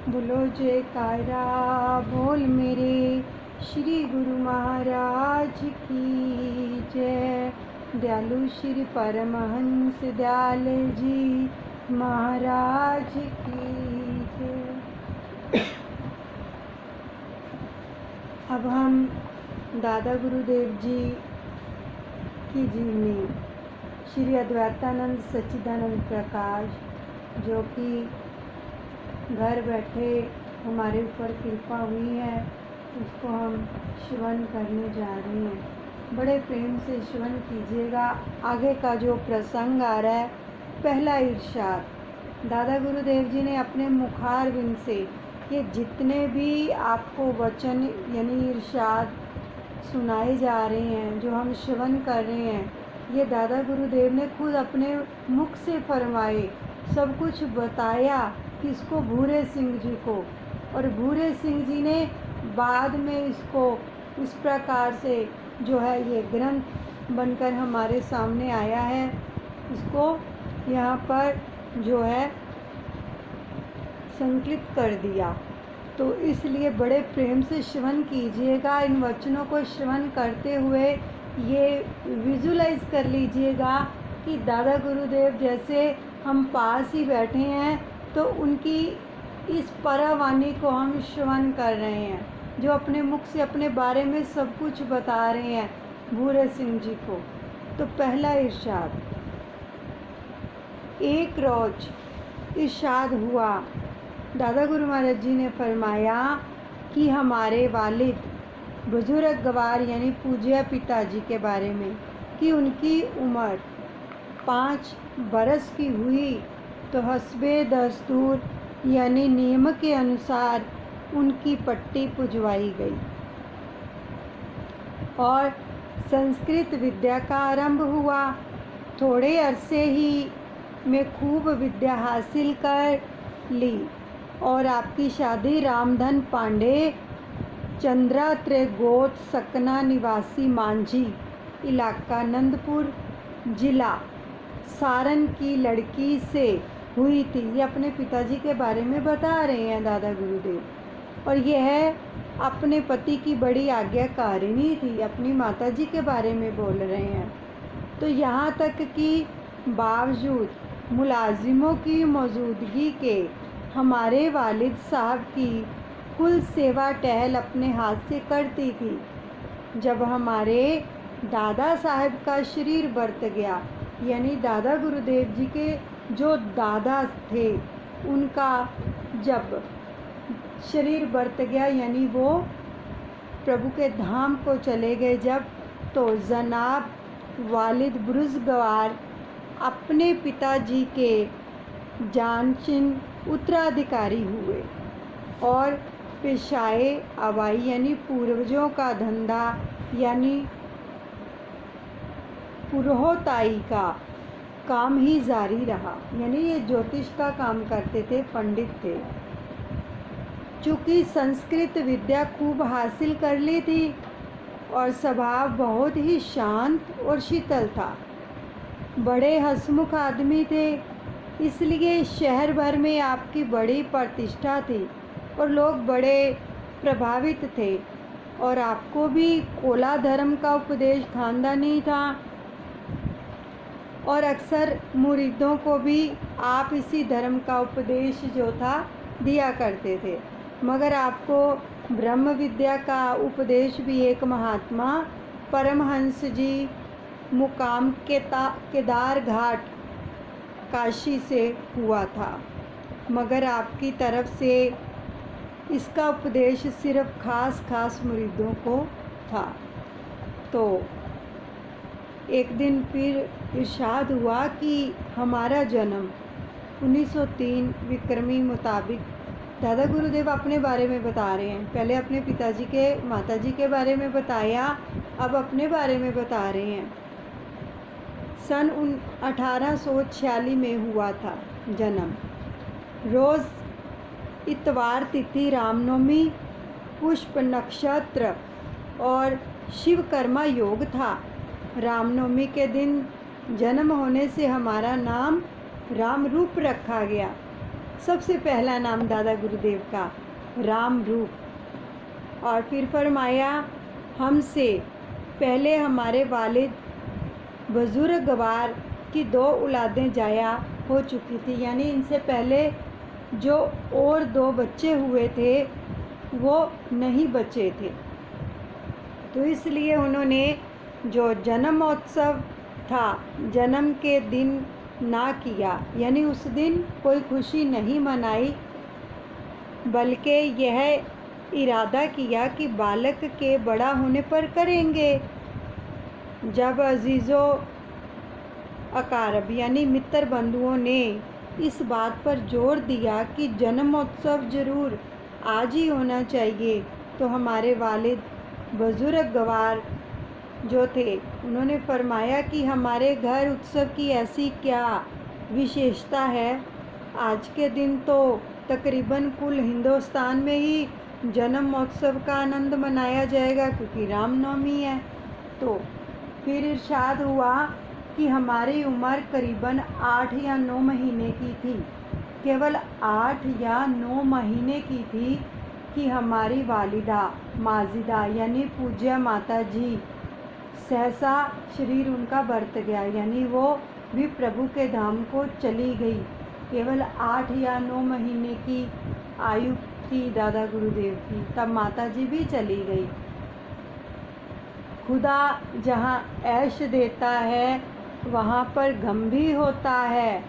बोलो जयकारा बोल मेरे श्री गुरु महाराज की जय। दयालु श्री परमहंस दयाल जी महाराज की जय। अब हम दादा गुरुदेव जी की जीवनी श्री अद्वैतानंद सच्चिदानंद प्रकाश, जो कि घर बैठे हमारे ऊपर कृपा हुई है, उसको हम श्रवण करने जा रहे हैं। बड़े प्रेम से श्रवण कीजिएगा। आगे का जो प्रसंग आ रहा है, पहला इरशाद। दादा गुरुदेव जी ने अपने मुखारविंद से ये जितने भी आपको वचन यानी इरशाद सुनाए जा रहे हैं, जो हम श्रवण कर रहे हैं, ये दादा गुरुदेव ने खुद अपने मुख से फरमाए, सब कुछ बताया किसको, भूरे सिंह जी को। और भूरे सिंह जी ने बाद में इसको इस प्रकार से जो है ये ग्रंथ बनकर हमारे सामने आया है, इसको यहाँ पर जो है संकलित कर दिया। तो इसलिए बड़े प्रेम से श्रवण कीजिएगा। इन वचनों को श्रवण करते हुए ये विजुलाइज कर लीजिएगा कि दादा गुरुदेव जैसे हम पास ही बैठे हैं, तो उनकी इस परावाणी को हम श्रवण कर रहे हैं, जो अपने मुख से अपने बारे में सब कुछ बता रहे हैं भूरे सिंह जी को। तो पहला इरशाद। एक रोज इरशाद हुआ, दादा गुरु महाराज जी ने फरमाया कि हमारे वालिद बुजुर्ग गवार यानी पूज्य पिताजी के बारे में, कि उनकी उम्र 5 बरस की हुई तो हस्बे दस्तूर यानी नियम के अनुसार उनकी पट्टी पुजवाई गई और संस्कृत विद्या का आरंभ हुआ। थोड़े अरसे ही में खूब विद्या हासिल कर ली और आपकी शादी रामधन पांडे चंद्रात्रे गोत सकना निवासी मांझी इलाका नंदपुर जिला सारण की लड़की से हुई थी। ये अपने पिताजी के बारे में बता रहे हैं दादा गुरुदेव। और यह अपने पति की बड़ी आज्ञाकारिणी थी, अपनी माताजी के बारे में बोल रहे हैं। तो यहाँ तक कि बावजूद मुलाजिमों की मौजूदगी के हमारे वालिद साहब की कुल सेवा टहल अपने हाथ से करती थी। जब हमारे दादा साहब का शरीर बरत गया, यानी दादा गुरुदेव जी के जो दादा थे, उनका जब शरीर बरत गया, यानी वो प्रभु के धाम को चले गए जब, तो जनाब वालिद बुजुर्गवार अपने पिताजी के जानशीन उत्तराधिकारी हुए और पेशाए अवाई यानी पूर्वजों का धंधा यानी पुरोहिताई का काम ही जारी रहा। यानी ये ज्योतिष का काम करते थे, पंडित थे। चूँकि संस्कृत विद्या खूब हासिल कर ली थी और स्वभाव बहुत ही शांत और शीतल था, बड़े हंसमुख आदमी थे, इसलिए शहर भर में आपकी बड़ी प्रतिष्ठा थी और लोग बड़े प्रभावित थे। और आपको भी कोला धर्म का उपदेश खानदानी था और अक्सर मुरीदों को भी आप इसी धर्म का उपदेश जो था दिया करते थे। मगर आपको ब्रह्म विद्या का उपदेश भी एक महात्मा परमहंस जी मुकाम केदार घाट काशी से हुआ था, मगर आपकी तरफ से इसका उपदेश सिर्फ खास मुरीदों को था। तो एक दिन फिर इरशाद हुआ कि हमारा जन्म 1903 विक्रमी मुताबिक, दादा गुरुदेव अपने बारे में बता रहे हैं। पहले अपने पिताजी के माताजी के बारे में बताया, अब अपने बारे में बता रहे हैं। सन 1846 में हुआ था जन्म। रोज़ इतवार तिथि रामनवमी पुष्प नक्षत्र और शिवकर्मा योग था। रामनवमी के दिन जन्म होने से हमारा नाम रामरूप रखा गया। सबसे पहला नाम दादा गुरुदेव का राम रूप। और फिर फरमाया हमसे पहले हमारे वालिद बुजुर्गवार की 2 औलादें जाया हो चुकी थी, यानी इनसे पहले जो और 2 बच्चे हुए थे वो नहीं बचे थे। तो इसलिए उन्होंने जो जन्मोत्सव था जन्म के दिन ना किया, यानी उस दिन कोई खुशी नहीं मनाई, बल्कि यह इरादा किया कि बालक के बड़ा होने पर करेंगे। जब अजीज़ों अकारब यानी मित्र बंधुओं ने इस बात पर जोर दिया कि जन्मोत्सव ज़रूर आज ही होना चाहिए, तो हमारे वालिद बुजुर्गवार जो थे उन्होंने फरमाया कि हमारे घर उत्सव की ऐसी क्या विशेषता है, आज के दिन तो तकरीबन कुल हिंदुस्तान में ही जन्म महोत्सव का आनंद मनाया जाएगा क्योंकि रामनवमी है। तो फिर इरशाद हुआ कि हमारी उम्र करीबन 8 या 9 महीने की थी, केवल 8 या 9 महीने की थी कि हमारी वालिदा माजिदा यानी पूज्य माता जी सहसा शरीर उनका बरत गया, यानी वो भी प्रभु के धाम को चली गई। केवल 8 या 9 महीने की आयु थी दादा गुरुदेव की, तब माता जी भी चली गई। खुदा जहाँ ऐश देता है वहाँ पर गम भी होता है,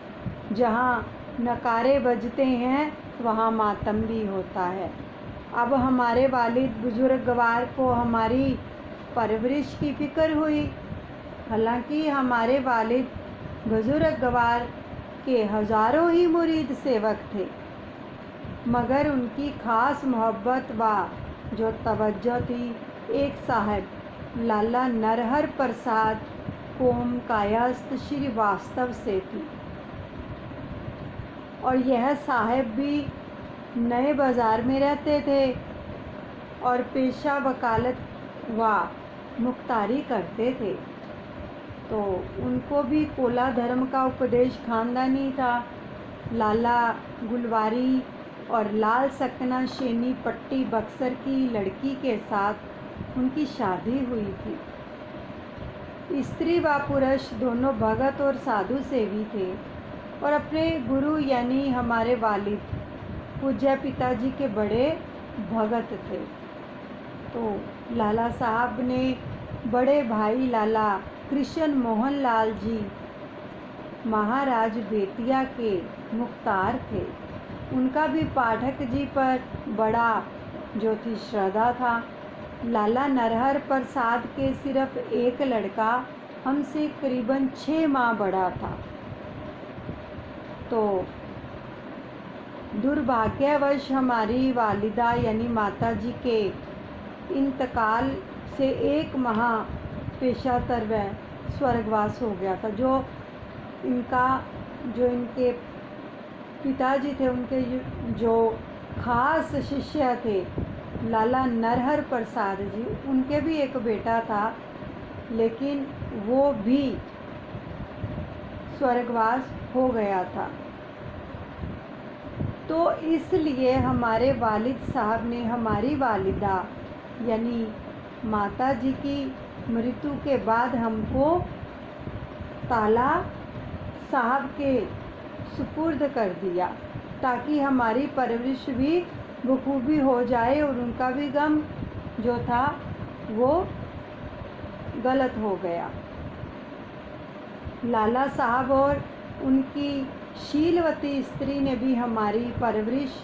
जहाँ नकारे बजते हैं वहाँ मातम भी होता है। अब हमारे वालिद बुजुर्गवार को हमारी परवरिश की फ़िक्र हुई। हालांकि हमारे वालिद बुजुर्गवार के हज़ारों ही मुरीद सेवक थे, मगर उनकी ख़ास मोहब्बत व जो तवज्जो थी एक साहब लाला नरहर प्रसाद कोम कायस्थ श्रीवास्तव से थी। और यह साहब भी नए बाज़ार में रहते थे और पेशा वकालत व मुख्तारी करते थे। तो उनको भी कोला धर्म का उपदेश खानदानी था। लाला गुलवारी और लाल सकना शेनी पट्टी बक्सर की लड़की के साथ उनकी शादी हुई थी। स्त्री व पुरुष दोनों भगत और साधु सेवी थे और अपने गुरु यानी हमारे वालिद पूज्य पिताजी के बड़े भगत थे। तो लाला साहब ने बड़े भाई लाला कृष्ण मोहन लाल जी महाराज बेतिया के मुख्तार थे। उनका भी पाठक जी पर बड़ा जो थी श्रद्धा था। लाला नरहर प्रसाद के सिर्फ एक लड़का हमसे करीबन 6 माह बड़ा था। तो दुर्भाग्यवश हमारी वालिदा यानी माता जी के इंतकाल से 1 माह पेशा तरव स्वर्गवास हो गया था। जो इनके पिताजी थे उनके जो खास शिष्य थे लाला नरहर प्रसाद जी, उनके भी एक बेटा था, लेकिन वो भी स्वर्गवास हो गया था। तो इसलिए हमारे वालिद साहब ने हमारी वालिदा यानी माता जी की मृत्यु के बाद हमको ताला साहब के सुपुर्द कर दिया ताकि हमारी परवरिश भी बखूबी हो जाए और उनका भी गम जो था वो गलत हो गया। लाला साहब और उनकी शीलवती स्त्री ने भी हमारी परवरिश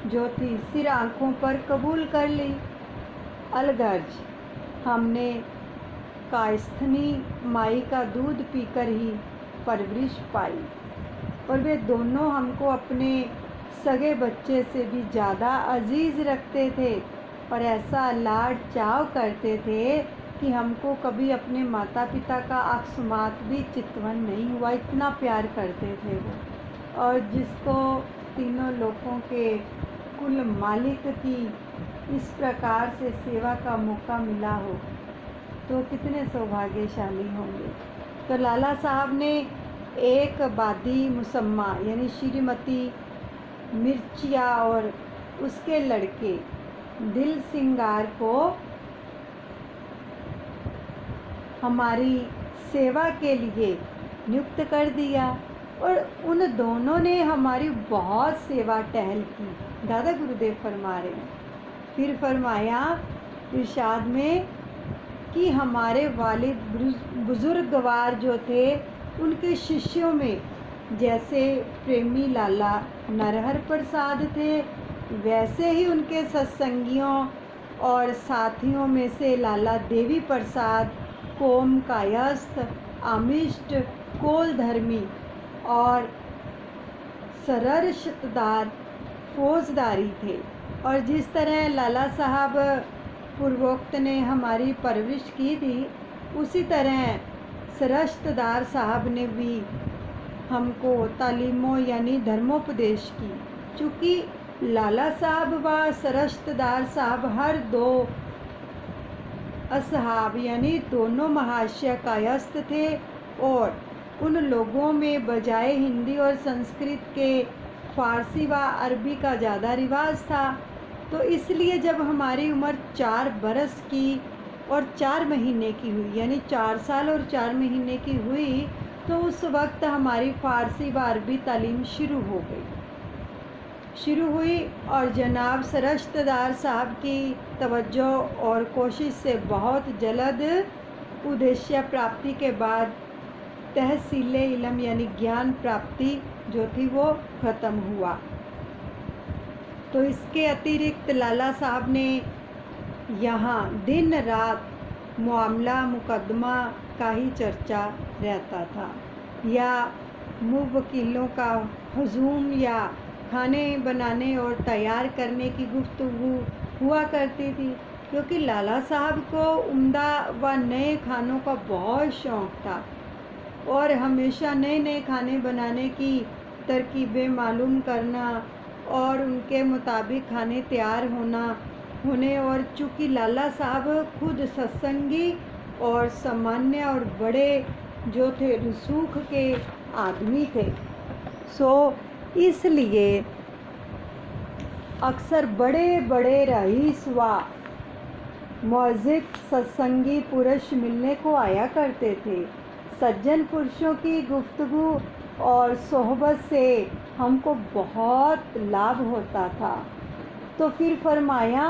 जो थी सिर आँखों पर कबूल कर ली। अलगर्ज हमने कायस्थनी माई का दूध पीकर ही परवरिश पाई और वे दोनों हमको अपने सगे बच्चे से भी ज़्यादा अजीज़ रखते थे और ऐसा लाड चाव करते थे कि हमको कभी अपने माता पिता का अकस्मात भी चितवन नहीं हुआ, इतना प्यार करते थे वो। और जिसको तीनों लोगों के कुल मालिक की इस प्रकार से सेवा का मौका मिला हो तो कितने सौभाग्यशाली होंगे। तो लाला साहब ने एक बादी मुसम्मा यानी श्रीमती मिर्चिया और उसके लड़के दिल सिंगार को हमारी सेवा के लिए नियुक्त कर दिया और उन दोनों ने हमारी बहुत सेवा टहल की। दादा गुरुदेव फरमा रहे हैं। फिर फरमाया इरशाद में कि हमारे वालिद बुजुर्गवार जो थे उनके शिष्यों में जैसे प्रेमी लाला नरहर प्रसाद थे, वैसे ही उनके सत्संगियों और साथियों में से लाला देवी प्रसाद कोम कायस्थ, आमिष्ट, कोल धर्मी और सरशतदार फौजदारी थे। और जिस तरह लाला साहब पूर्वोक्त ने हमारी परवरिश की थी, उसी तरह सरशतदार साहब ने भी हमको तालीमों यानी धर्मोपदेश की। चूँकि लाला साहब व सरशतदार साहब हर दो असहाब यानी दोनों महाशय कायस्थ थे और उन लोगों में बजाय हिंदी और संस्कृत के फ़ारसी व अरबी का ज़्यादा रिवाज था। तो इसलिए जब हमारी उम्र 4 बरस की और 4 महीने की हुई, यानी 4 साल और 4 महीने की हुई, तो उस वक्त हमारी फ़ारसी व अरबी तालीम शुरू हुई और जनाब सरशतदार साहब की तवज्जो और कोशिश से बहुत जल्द उद्देश्य प्राप्ति के बाद तहसील इल्म यानी ज्ञान प्राप्ति जो थी वो ख़त्म हुआ। तो इसके अतिरिक्त लाला साहब ने यहाँ दिन रात मामला मुकदमा का ही चर्चा रहता था, या मुवक्किलों का हुजूम या खाने बनाने और तैयार करने की गुफ्तगू हुआ करती थी, क्योंकि लाला साहब को उम्दा व नए खानों का बहुत शौक़ था और हमेशा नए नए खाने बनाने की तरकीबें मालूम करना और उनके मुताबिक खाने तैयार होने और चूँकि लाला साहब खुद सत्संगी और सामान्य और बड़े जो थे रसूख के आदमी थे, सो इसलिए अक्सर बड़े बड़े रईस व मौज़िक सत्संगी पुरुष मिलने को आया करते थे। सज्जन पुरुषों की गुफ्तगू और सोहबत से हमको बहुत लाभ होता था। तो फिर फरमाया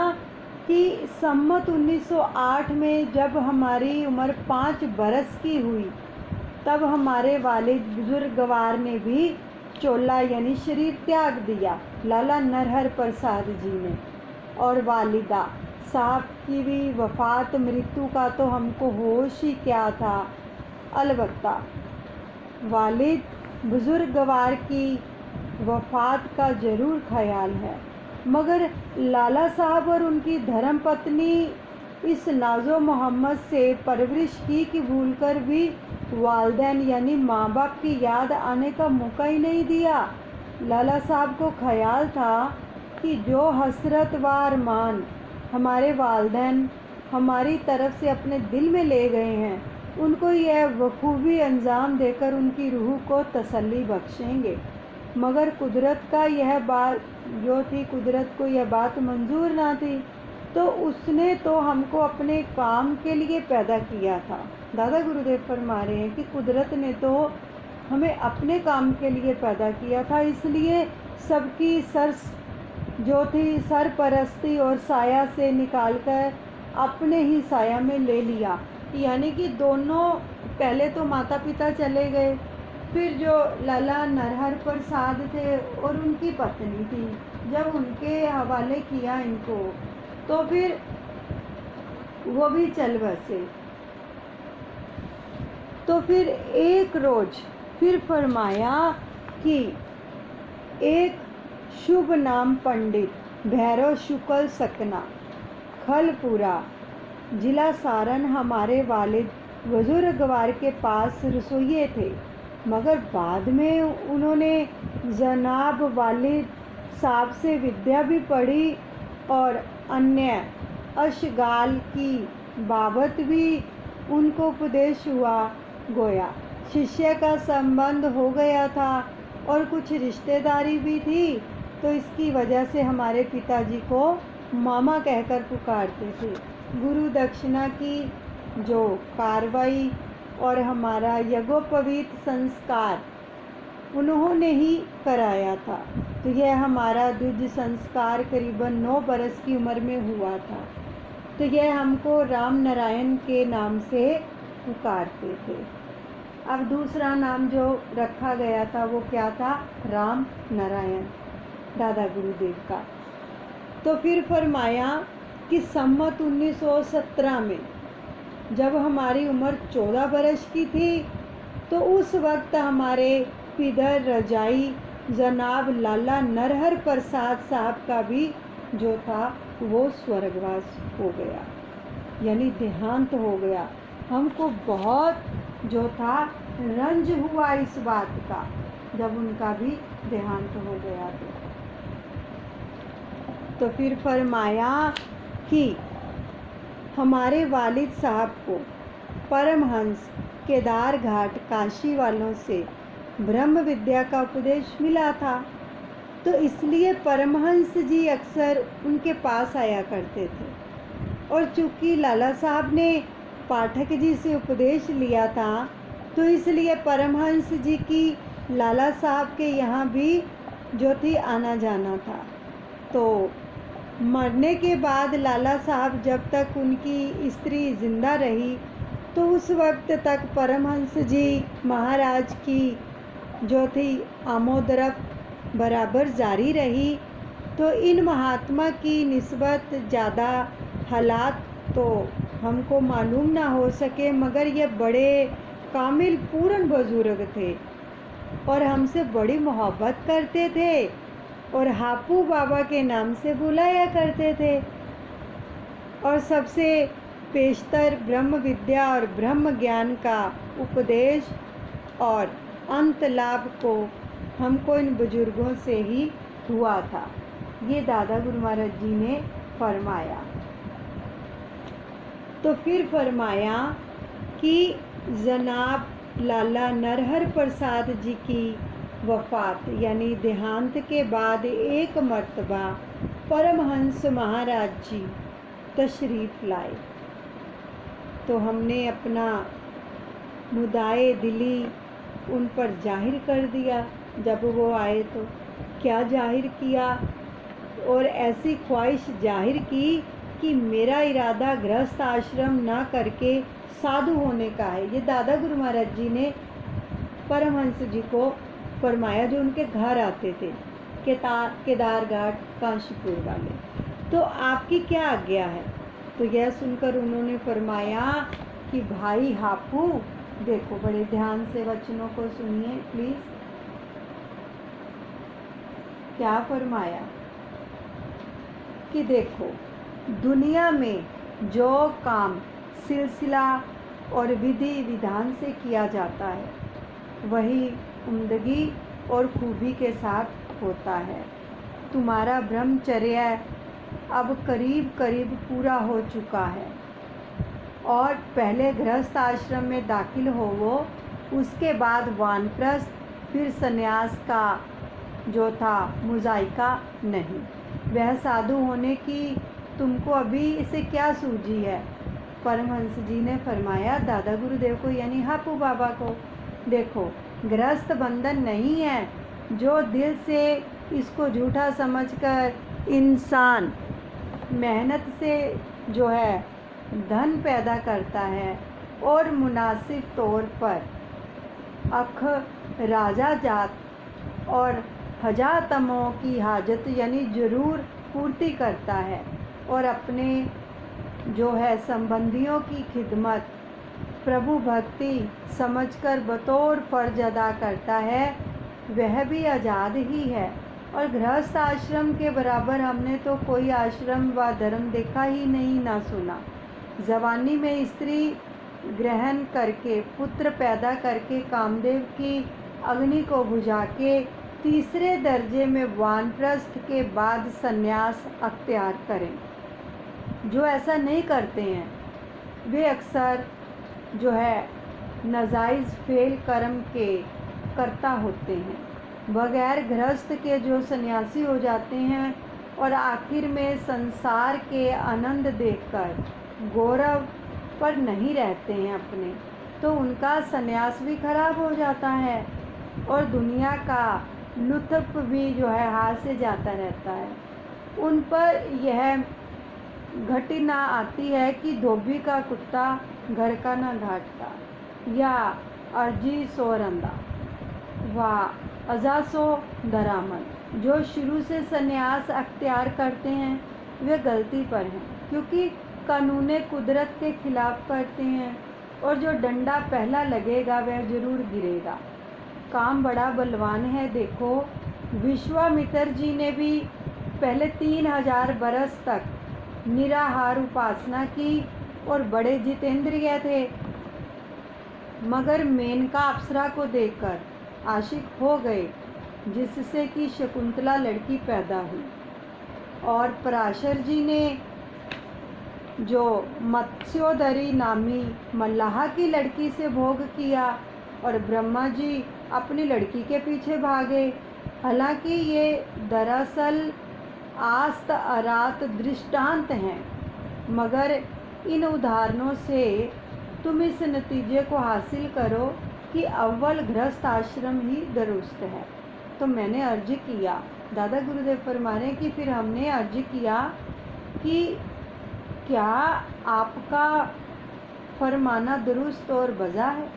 कि सम्मत 1908 में जब हमारी उम्र 5 बरस की हुई, तब हमारे वालिद बुजुर्गवार ने भी चोला यानी शरीर त्याग दिया, लाला नरहर प्रसाद जी ने। और वालिदा साहब की भी वफ़ात मृत्यु का तो हमको होश ही क्या था। अलबत्ता वालिद बुजुर्गवार की वफ़ात का ज़रूर ख्याल है, मगर लाला साहब और उनकी धर्मपत्नी इस नाज़ो मोहम्मद से परवरिश की कि भूलकर भी वालिदैन यानी माँ बाप की याद आने का मौका ही नहीं दिया। लाला साहब को ख्याल था कि जो हसरत व अरमान हमारे वालिदैन हमारी तरफ से अपने दिल में ले गए हैं, उनको यह बखूबी अंजाम देकर उनकी रूह को तसल्ली बख्शेंगे। मगर कुदरत का यह बात जो थी, कुदरत को यह बात मंजूर ना थी, तो उसने तो हमको अपने काम के लिए पैदा किया था। दादा गुरुदेव फरमा रहे हैं कि कुदरत ने तो हमें अपने काम के लिए पैदा किया था, इसलिए सबकी जो थी सरपरस्ती और साया से निकालकर अपने ही साया में ले लिया। यानी कि दोनों, पहले तो माता पिता चले गए, फिर जो लाला नरहर प्रसाद थे और उनकी पत्नी थी, जब उनके हवाले किया इनको, तो फिर वो भी चल बसे। तो फिर एक रोज़ फिर फरमाया कि एक शुभ नाम पंडित भैरव शुक्ल सकना खलपुरा जिला सारण हमारे वालिद बुजुर्गवार के पास रसोइये थे, मगर बाद में उन्होंने जनाब वालिद साहब से विद्या भी पढ़ी और अन्य अशगाल की बाबत भी उनको उपदेश हुआ। गोया शिष्य का संबंध हो गया था और कुछ रिश्तेदारी भी थी, तो इसकी वजह से हमारे पिताजी को मामा कहकर पुकारते थे। गुरु दक्षिणा की जो कार्रवाई और हमारा यज्ञोपवीत संस्कार उन्होंने ही कराया था। तो यह हमारा द्विज संस्कार करीबन 9 बरस की उम्र में हुआ था। तो यह हमको राम नारायण के नाम से पुकारते थे। अब दूसरा नाम जो रखा गया था वो क्या था? राम नारायण, दादा गुरुदेव का। तो फिर फरमाया कि सम्मत 1917 में जब हमारी उम्र 14 बरस की थी तो उस वक्त हमारे पिदर रजाई जनाब लाला नरहर प्रसाद साहब का भी जो था वो स्वर्गवास हो गया, यानी देहांत हो गया। हमको बहुत जो था रंज हुआ इस बात का जब उनका भी देहांत हो गया। तो फिर फरमाया कि हमारे वालिद साहब को परमहंस केदार घाट काशी वालों से ब्रह्म विद्या का उपदेश मिला था। तो इसलिए परमहंस जी अक्सर उनके पास आया करते थे। और चूँकि लाला साहब ने पाठक जी से उपदेश लिया था तो इसलिए परमहंस जी की लाला साहब के यहाँ भी जो थी आना जाना था। तो मरने के बाद लाला साहब जब तक उनकी स्त्री जिंदा रही तो उस वक्त तक परमहंस जी महाराज की जो थी आमोदरफ़्त बराबर जारी रही। तो इन महात्मा की निस्बत ज़्यादा हालात तो हमको मालूम ना हो सके, मगर ये बड़े कामिल पूर्ण बुजुर्ग थे और हमसे बड़ी मोहब्बत करते थे और हापू बाबा के नाम से बुलाया करते थे। और सबसे पेशतर ब्रह्म विद्या और ब्रह्म ज्ञान का उपदेश और अंत लाभ को हमको इन बुजुर्गों से ही हुआ था। ये दादा गुरु महाराज जी ने फरमाया। तो फिर फरमाया कि जनाब लाला नरहर प्रसाद जी की वफ़ात यानी देहांत के बाद एक मर्तबा परमहंस महाराज जी तशरीफ़ लाए। तो हमने अपना मुदाए दिली उन पर जाहिर कर दिया। जब वो आए तो क्या जाहिर किया, और ऐसी ख्वाहिश जाहिर की कि मेरा इरादा गृहस्थ आश्रम ना करके साधु होने का है। ये दादा गुरु महाराज जी ने परमहंस जी को फरमाया जो उनके घर आते थे, केदार घाट काशीपुर वाले। तो आपकी क्या आज्ञा है? तो यह सुनकर उन्होंने फरमाया कि भाई हापू, देखो बड़े ध्यान से वचनों को सुनिए प्लीज़। क्या फरमाया कि देखो दुनिया में जो काम सिलसिला और विधि विधान से किया जाता है वही उम्दगी और खूबी के साथ होता है। तुम्हारा ब्रह्मचर्य अब करीब करीब पूरा हो चुका है और पहले गृहस्थ आश्रम में दाखिल होवो, उसके बाद वानप्रस्थ, फिर संन्यास का जो था मुजाइका नहीं। वह साधु होने की तुमको अभी इसे क्या सूझी है? परमहंस जी ने फरमाया दादा गुरुदेव को यानी हापू बाबा को, देखो गृहस्थ बंधन नहीं है। जो दिल से इसको झूठा समझकर इंसान मेहनत से जो है धन पैदा करता है और मुनासिब तौर पर अख राजा जात और हजातमों की हाजत यानी ज़रूर पूर्ति करता है और अपने जो है संबंधियों की खिदमत प्रभु भक्ति समझकर बतौर फ़र्ज अदा करता है, वह भी आज़ाद ही है। और गृहस्थ आश्रम के बराबर हमने तो कोई आश्रम व धर्म देखा ही नहीं, ना सुना। जवानी में स्त्री ग्रहण करके पुत्र पैदा करके कामदेव की अग्नि को बुझा के तीसरे दर्जे में वानप्रस्थ के बाद संन्यास अख्तियार करें। जो ऐसा नहीं करते हैं वे अक्सर जो है नाजायज़ फेल कर्म के कर्ता होते हैं। बगैर गृहस्थ के जो सन्यासी हो जाते हैं और आखिर में संसार के आनंद देखकर गौरव पर नहीं रहते हैं अपने, तो उनका सन्यास भी खराब हो जाता है और दुनिया का लुत्फ़ भी जो है हाथ से जाता रहता है। उन पर यह घटना आती है कि धोबी का कुत्ता घर का ना घाटता, या अर्जी सो रंदा व अजासो दरामद। जो शुरू से संन्यास अख्तियार करते हैं वे गलती पर हैं, क्योंकि कानून कुदरत के खिलाफ करते हैं, और जो डंडा पहला लगेगा वह जरूर गिरेगा। काम बड़ा बलवान है। देखो, विश्वामित्र जी ने भी पहले 3000 बरस तक निराहार उपासना की और बड़े जितेंद्रिय थे, मगर मेनका अप्सरा को देखकर आशिक हो गए, जिससे कि शकुंतला लड़की पैदा हुई। और पराशर जी ने जो मत्स्योदरी नामी मल्लाह की लड़की से भोग किया, और ब्रह्मा जी अपनी लड़की के पीछे भागे। हालांकि ये दरअसल आस्त अरात दृष्टांत हैं, मगर इन उदाहरणों से तुम इस नतीजे को हासिल करो कि अव्वल गृहस्थ आश्रम ही दुरुस्त है। तो मैंने अर्ज किया, दादा गुरुदेव फरमा रहे कि फिर हमने अर्ज किया कि क्या आपका फरमाना दुरुस्त और बजा है,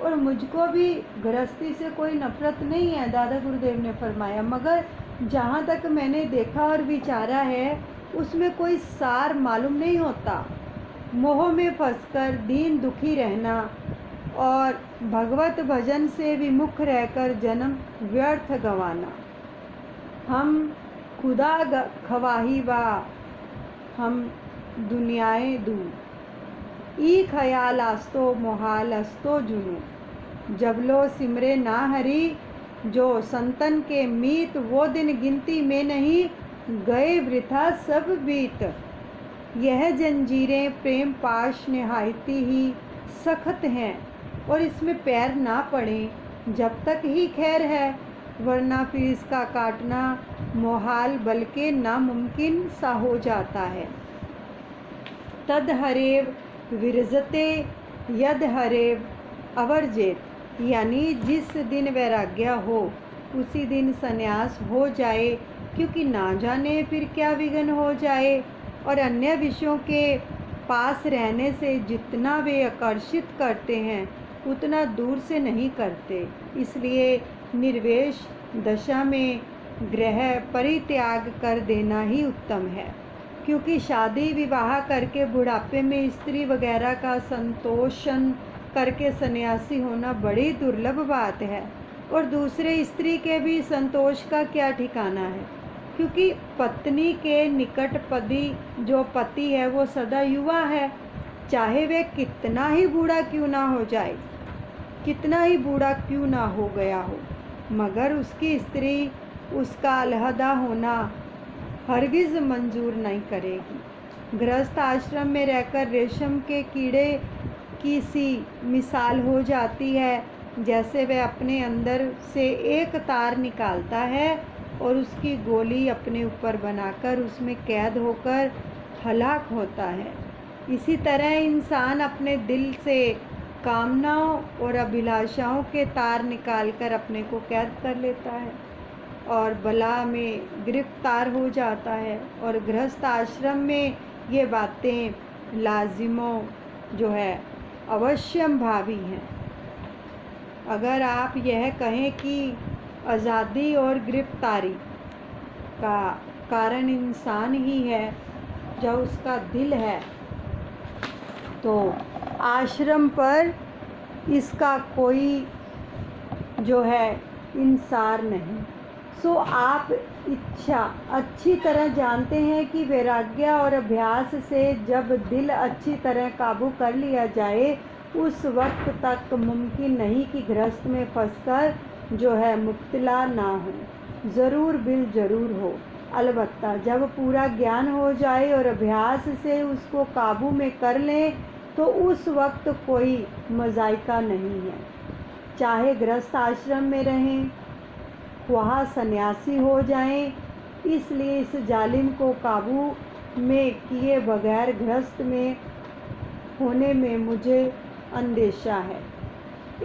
और मुझको भी गृहस्थी से कोई नफ़रत नहीं है, दादा गुरुदेव ने फरमाया, मगर जहाँ तक मैंने देखा और विचारा है उसमें कोई सार मालूम नहीं होता। मोह में फंसकर दीन दुखी रहना और भगवत भजन से विमुख रहकर जन्म व्यर्थ गंवाना। हम खुदा खवाही व हम दुनियाए दूर, ई ख्याल आस्तो मोहाल अस्तो जुनू। जब लो सिमरे ना हरी, जो संतन के मीत, वो दिन गिनती में नहीं, गए वृथा सब बीत। यह जंजीरें प्रेम पाश निहायती ही सख्त हैं, और इसमें पैर ना पड़ें जब तक ही खैर है, वरना फिर इसका काटना मोहाल बल्कि नामुमकिन सा हो जाता है। तद हरेव विरजते यद हरेव अवर्जेत, यानी जिस दिन वैराग्य हो उसी दिन संन्यास हो जाए, क्योंकि ना जाने फिर क्या विघ्न हो जाए। और अन्य विषयों के पास रहने से जितना वे आकर्षित करते हैं उतना दूर से नहीं करते, इसलिए निर्वेश दशा में गृह परित्याग कर देना ही उत्तम है। क्योंकि शादी विवाह करके बुढ़ापे में स्त्री वगैरह का संतोषन करके सन्यासी होना बड़ी दुर्लभ बात है, और दूसरे स्त्री के भी संतोष का क्या ठिकाना है, क्योंकि पत्नी के निकट पदी जो पति है वो सदा युवा है, चाहे वे कितना ही बूढ़ा क्यों ना हो जाए, कितना ही बूढ़ा क्यों ना हो गया हो, मगर उसकी स्त्री उसका अलहदा होना हरगिज़ मंजूर नहीं करेगी। गृहस्थ आश्रम में रहकर रेशम के कीड़े की सी मिसाल हो जाती है, जैसे वह अपने अंदर से एक तार निकालता है और उसकी गोली अपने ऊपर बनाकर उसमें कैद होकर हलाक होता है। इसी तरह इंसान अपने दिल से कामनाओं और अभिलाषाओं के तार निकालकर अपने को कैद कर लेता है और बला में गिरफ्तार हो जाता है। और गृहस्थ आश्रम में ये बातें लाजिमों जो है अवश्यम भावी हैं। अगर आप यह कहें कि आज़ादी और गिरफ्तारी का कारण इंसान ही है, जब उसका दिल है, तो आश्रम पर इसका कोई जो है इंसार नहीं। सो आप इच्छा अच्छी तरह जानते हैं कि वैराग्य और अभ्यास से जब दिल अच्छी तरह काबू कर लिया जाए, उस वक्त तक मुमकिन नहीं कि गृहस्थ में फंसकर जो है मुब्तला ना हो, ज़रूर बिल ज़रूर हो। अलबत्ता जब पूरा ज्ञान हो जाए और अभ्यास से उसको काबू में कर लें, तो उस वक्त कोई मज़ाइका नहीं है। चाहे गृहस्थ आश्रम में रहें वहाँ सन्यासी हो जाएं। इसलिए इस जालिम को काबू में किए बगैर गृहस्थ में होने में मुझे अंदेशा है।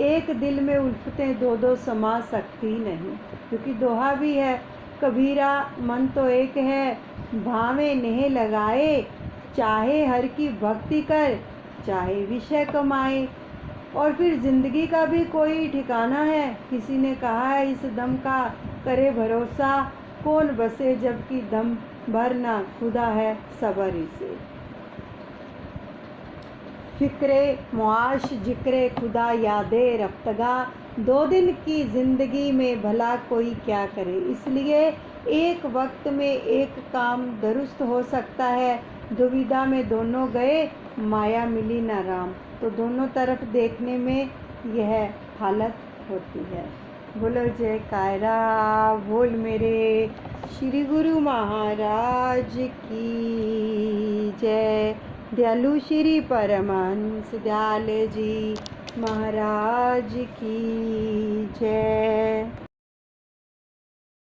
एक दिल में उल्फतें दो दो समा सकती नहीं, क्योंकि दोहा भी है, कबीरा मन तो एक है, भावे नेह लगाए, चाहे हर की भक्ति कर, चाहे विषय कमाए। और फिर जिंदगी का भी कोई ठिकाना है। किसी ने कहा है, इस दम का करे भरोसा, कौन बसे जबकि दम भर ना खुदा है सबर इसे। फिक्रे मुआश जिक्रे खुदा यादे रफ्तगा, 2 दिन की ज़िंदगी में भला कोई क्या करे। इसलिए एक वक्त में एक काम दुरुस्त हो सकता है, दुविधा में दोनों गए, माया मिली ना राम। तो दोनों तरफ देखने में यह हालत होती है। बोलो जय कायरा, बोल मेरे श्री गुरु महाराज की जय। दयालु श्री परमहंस दयाल जी महाराज की जय।